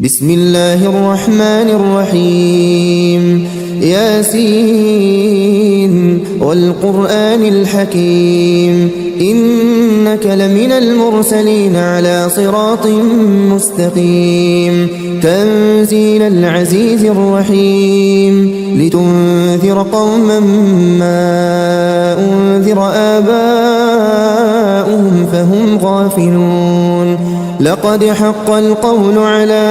بسم الله الرحمن الرحيم ياسين والقرآن الحكيم إنك لمن المرسلين على صراط مستقيم تنزيل العزيز الرحيم لتنذر قوما ما أنذر آباؤهم فهم غافلون لقد حق القول على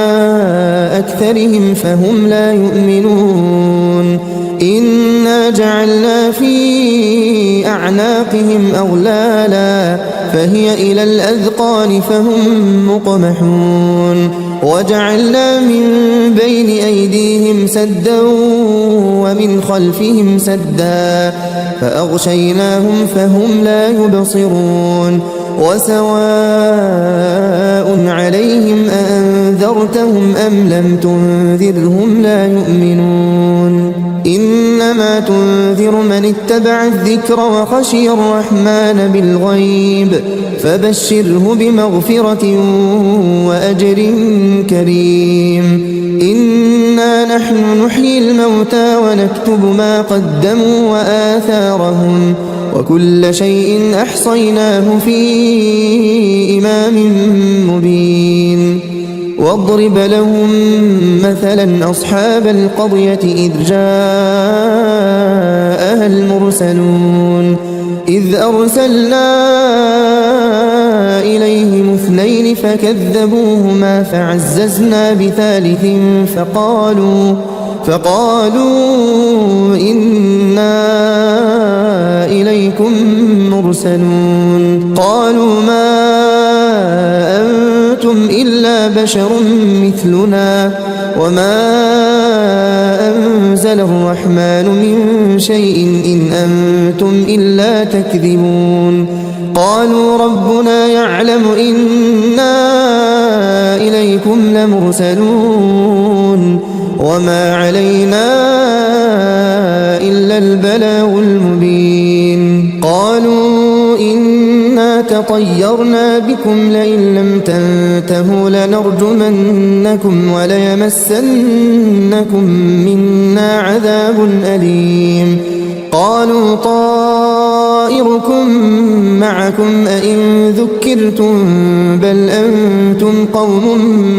أكثرهم فهم لا يؤمنون إنا جعلنا في أعناقهم أغلالا فهي إلى الأذقان فهم مقمحون وجعلنا من بين أيديهم سدا ومن خلفهم سدا فأغشيناهم فهم لا يبصرون وسواء عليهم أأنذرتهم أم لم تنذرهم لا يؤمنون إنما تنذر من اتبع الذكر وخشي الرحمن بالغيب فبشره بمغفرة وأجر كريم إنا نحن نحيي الموتى ونكتب ما قدموا وآثارهم وكل شيء أحصيناه في إمام مبين واضرب لهم مثلا أصحاب القرية إذ جاءها المرسلون إذ أرسلنا إليهم اثنين فكذبوهما فعززنا بثالث فقالوا إنا إليكم مرسلون قالوا ما أنتم إلا بشر مثلنا وما أنزل الرحمن من شيء إن أنتم إلا تكذبون قالوا ربنا يعلم إنا إليكم لمرسلون وما علينا إلا البلاغ المبين قالوا إنا تطيرنا بكم لئن لم تنتهوا لنرجمنكم وليمسنكم منا عذاب أليم قالوا طائركم معكم أئن ذكرتم بل أنتم قوم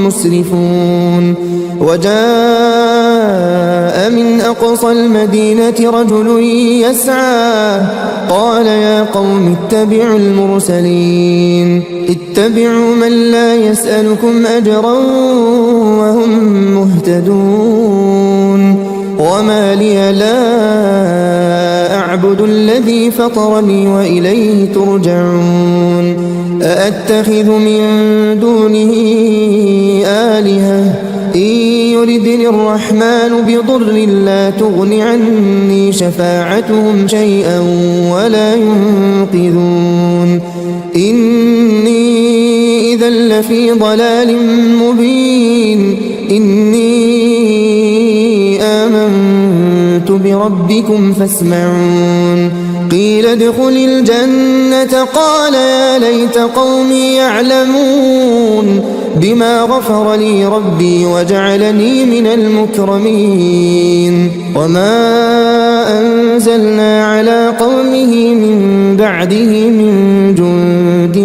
مسرفون وجاء من أقصى المدينة رجل يسعى قال يا قوم اتبعوا المرسلين اتبعوا من لا يسألكم أجرا وهم مهتدون وما لي لا أعبد الذي فطرني وإليه ترجعون أأتخذ من دونه آلهة إن يردني الرحمن بضر لا تغن عني شفاعتهم شيئا ولا ينقذون إني إذا لفي ضلال مبين إني آمنت بربكم فاسمعون قيل ادخل الجنة قال يا ليت قومي يعلمون بما غفر لي ربي وجعلني من المكرمين وما أنزلنا على قومه من بعده من جند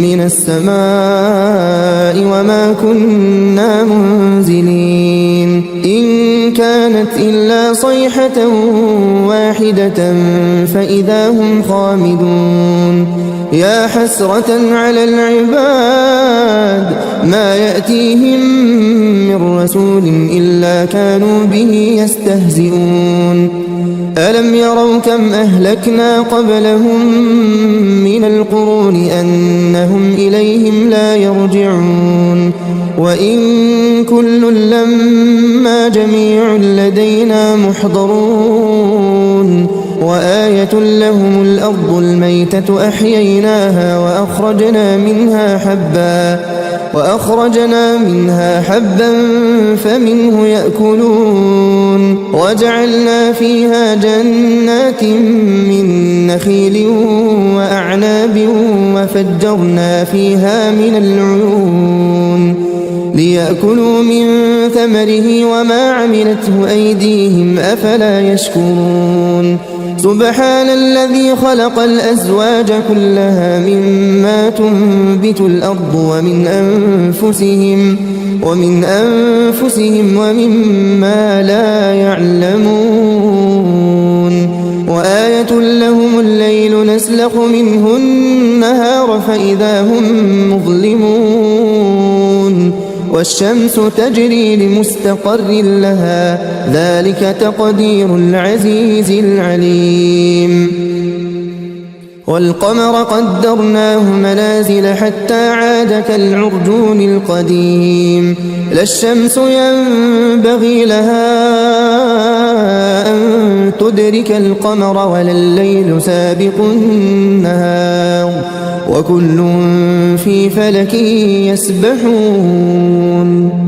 من السماء وما كنا منزلين إن كانت إلا صيحة واحدة فإذا هم خامدون يا حسرة على العباد ما يأتيهم من رسول إلا كانوا به يستهزئون ألم يروا كم أهلكنا قبلهم من القرون أنهم إليهم لا يرجعون وإن كل لما جميع لدينا محضرون وآية لهم الأرض الميتة أحييناها وأخرجنا منها حبا فمنه يأكلون وجعلنا فيها جنات من نخيل وأعناب وفجرنا فيها من العيون ليأكلوا من ثمره وما عملته أيديهم أفلا يشكرون سبحان الذي خلق الأزواج كلها مما تنبت الأرض ومن أنفسهم ومما لا يعلمون وآية لهم الليل نسلخ منه النهار فإذا هم مظلمون والشمس تجري لمستقر لها ذلك تقدير العزيز العليم والقمر قدرناه منازل حتى عاد كالعرجون القديم لا الشمس ينبغي لها أن تدرك القمر ولا الليل سابق النهار وكل في فلك يسبحون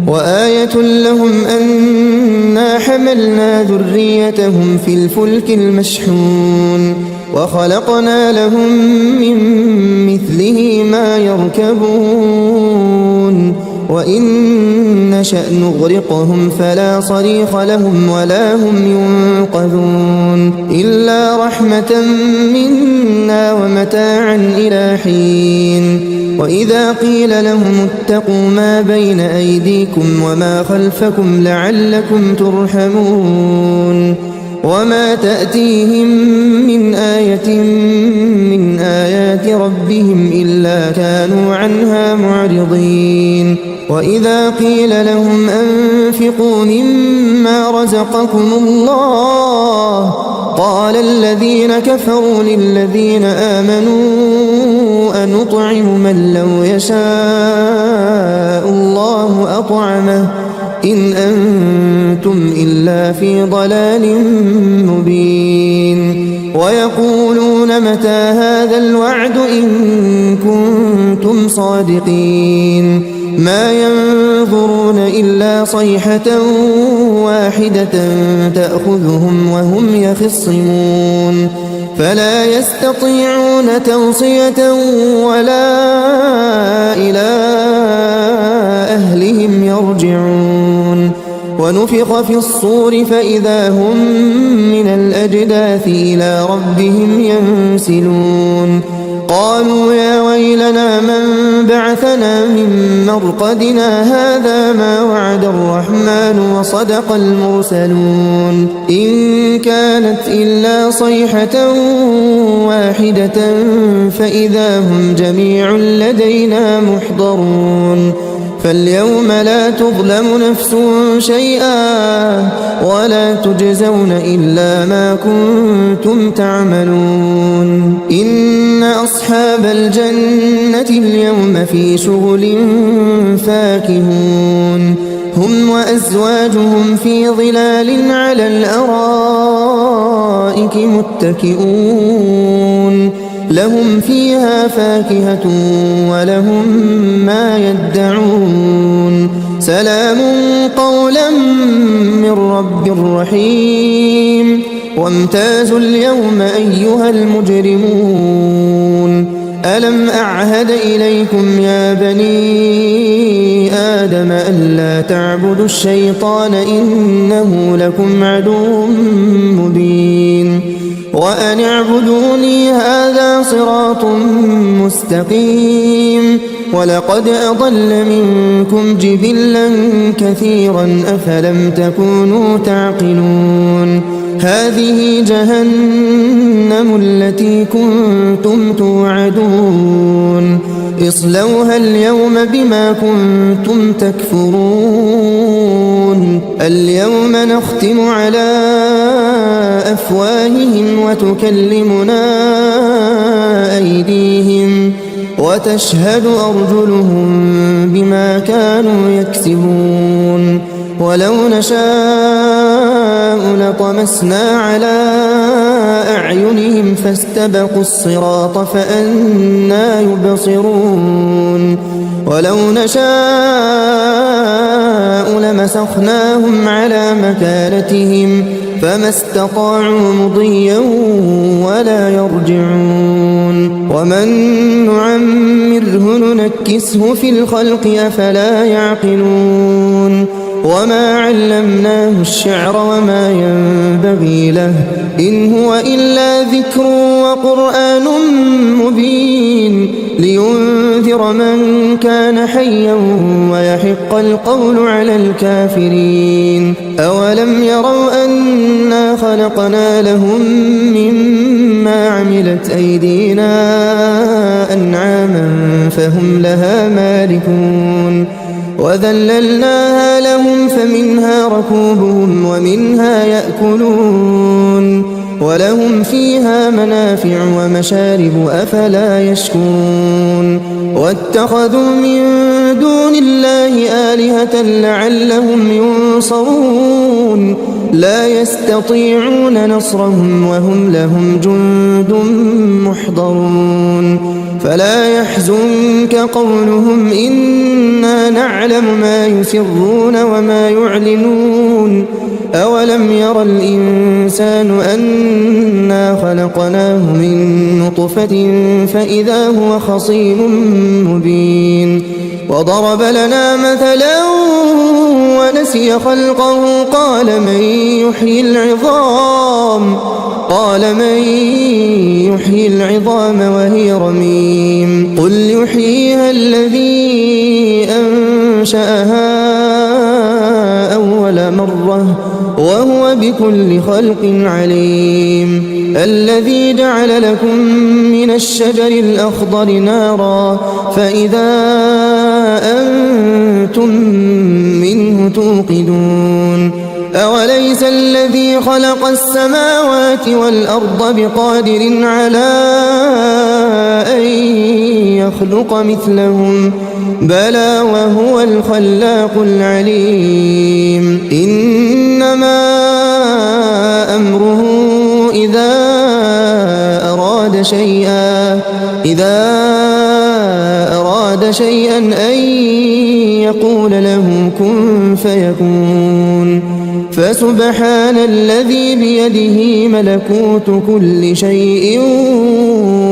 وآية لهم أنا حملنا ذريتهم في الفلك المشحون وخلقنا لهم من مثله ما يركبون وإن نشأ نغرقهم فلا صريخ لهم ولا هم ينقذون إلا رحمة منا ومتاعا إلى حين وإذا قيل لهم اتقوا ما بين أيديكم وما خلفكم لعلكم ترحمون وما تأتيهم من آية من آيات ربهم إلا كانوا عنها معرضين وإذا قيل لهم أنفقوا مما رزقكم الله قال الذين كفروا للذين آمنوا أنطعم من لو يشاء الله أطعمه إن أنتم إلا في ضلال مبين ويقولون متى هذا الوعد إن كنتم صادقين ما ينظرون إلا صيحة واحدة تأخذهم وهم يخصمون فلا يستطيعون توصية ولا إلى أهلهم يرجعون ونفخ في الصور فإذا هم من الأجداث إلى ربهم ينسلون قالوا يا ويلنا من بعثنا من مرقدنا هذا ما وعد الرحمن وصدق المرسلون إن كانت إلا صيحة واحدة فإذا هم جميع لدينا محضرون فاليوم لا تظلم نفس شيئا ولا تجزون إلا ما كنتم تعملون إن أصحاب الجنة اليوم في شغل فاكهون هم وأزواجهم في ظلال على الأرائك متكئون لهم فيها فاكهة ولهم ما يدعون سلام قولا من رب رحيم وامتازوا اليوم أيها المجرمون ألم أعهد إليكم يا بني آدم ألا تعبدوا الشيطان إنه لكم عدو مبين وأن اعبدوني هذا صراط مستقيم ولقد أضل منكم جبلا كثيرا أفلم تكونوا تعقلون هذه جهنم التي كنتم توعدون اصلوها اليوم بما كنتم تكفرون اليوم نختم على أفواههم وتكلمنا أيديهم وتشهد أرجلهم بما كانوا يكسبون ولو نشاء لطمسنا على أعينهم فاستبقوا الصراط فأنى يبصرون ولو نشاء لمسخناهم على مكانتهم فما استطاعوا مضيا ولا يرجعون ومن نعمره ننكسه في الخلق أفلا يعقلون وما علمناه الشعر وما ينبغي له إن هو إلا ذكر وقرآن مبين لينذر من كان حيا ويحق القول على الكافرين أولم يروا أنا خلقنا لهم مما عملت أيدينا أنعاما فهم لها مالكون وذللناها لهم فمنها ركوبهم ومنها يأكلون ولهم فيها منافع ومشارب أفلا يشكرون واتخذوا من دون الله آلهة لعلهم ينصرون لا يستطيعون نصرهم وهم لهم جند محضرون فلا يحزنك قولهم إنا نعلم ما يسرون وما يعلنون أولم ير الإنسان أنا خلقناه من نطفة فإذا هو خصيم مبين وضرب لنا مثلا ونسي خلقه قال من يحيي العظام وهي رميم قل يحييها الذي أنشأها أول مرة وهو بكل خلق عليم الذي جعل لكم من الشجر الأخضر نارا فإذا أنتم منه توقدون أوليس الذي خلق السماوات والأرض بقادر على أن يخلق مثلهم بلى وهو الخلاق العليم إنما أمره إذا أراد شيئا أن يقول له كن فيكون فسبحان الذي بيده ملكوت كل شيء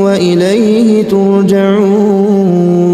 وإليه ترجعون